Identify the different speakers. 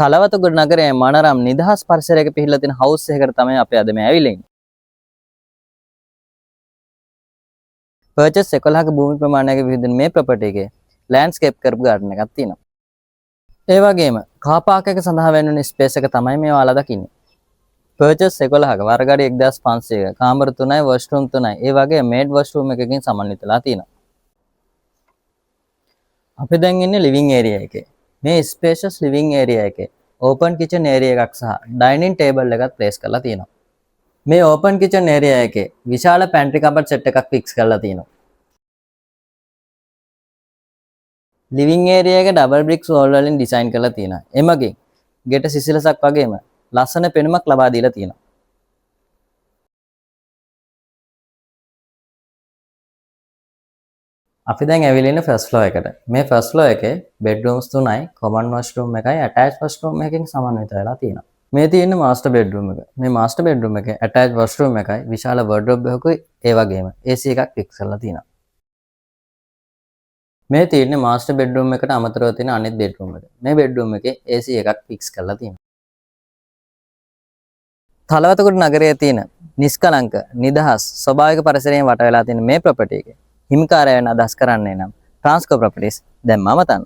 Speaker 1: තලවතුගොඩ නගරයේ මනරම් නිදහස් පරිසරයක පිහිටලා තියෙන හවුස් එකකට තමයි අපි අද මේ ඇවිල්ලා ඉන්නේ. පර්චේස් 11ක භූමි ප්‍රමාණයක විහිදෙන මේ ප්‍රොපර්ටි එකේ ලෑන්ඩ්ස්කේප් කරපු ගාඩන් එකක් තියෙනවා. ඒ වගේම කාර් පාක් එක සඳහා වෙනුණු ස්පේස් එක තමයි මේ ඔයාලා දකින්නේ. පර්චේස් 11ක වර්ගඩි 1500ක කාමර 3යි වොෂ්රූම් 3යි ඒ වගේ මේඩ් වොෂ්රූම් එකකින් සමන්විතලා තියෙනවා. අපි දැන් ඉන්නේ ලිවිං ඒරියා එකේ. මේ ස්පේෂස් ලිවිං ඒරියා එකේ ඕපන් කිචන් ඒරියා එකක් සහ ඩයිනින් ටේබල් එකක් ප්ලේස් කරලා තියෙනවා. මේ ඕපන් කිචන් ඒරියා එකේ විශාල පැන්ට්‍රි කබඩ් සෙට් එකක් ෆික්ස් කරලා තියෙනවා. ලිවිං ඒරියා එක ඩබල් බ්‍රික්ස් වෝල් වලින් ඩිසයින් කරලා තියෙනවා. එමගින් ගෙට සිසිලසක් වගේම ලස්සන පෙනුමක් ලබා දීලා තියෙනවා. අපි දැන් ඇවිල්ලා ඉන්නේ ෆස්ට් ෆ්ලෝර් එකට. මේ ෆස්ට් ෆ්ලෝර් එකේ බෙඩ්රූම්ස් 3යි, කොමන් වොෂ්රූම් එකයි, ඇටැච් වොෂ්රූම් එකකින් සමන්විත වෙලා තියෙනවා. මේ තියෙන්නේ මාස්ටර් බෙඩ්රූම් එක. මේ මාස්ටර් බෙඩ්රූම් එකේ ඇටැච් වොෂ්රූම් එකයි, විශාල වර්ඩ්‍රොබ් එකකුයි, ඒ වගේම AC එකක් ෆික්ස් කරලා තියෙනවා. මේ තියෙන්නේ මාස්ටර් බෙඩ්රූම් එකට අමතරව තියෙන අනෙක් බෙඩ්රූම් එක. මේ බෙඩ්රූම් එකේ AC එකක් ෆික්ස් කරලා තියෙනවා. තලවතුගොඩ නගරයේ තියෙන නිස්කලංක, නිදහස්, ස්වභාවික පරිසරයෙන් වට වෙලා තියෙන මේ ප්‍රොපර්ටි එකේ හිමිකාරය වෙන අදහස් කරන්නේ නම් ට්‍රාන්ස්කෝ ප්‍රොපර්ටිස් දැන් මම තන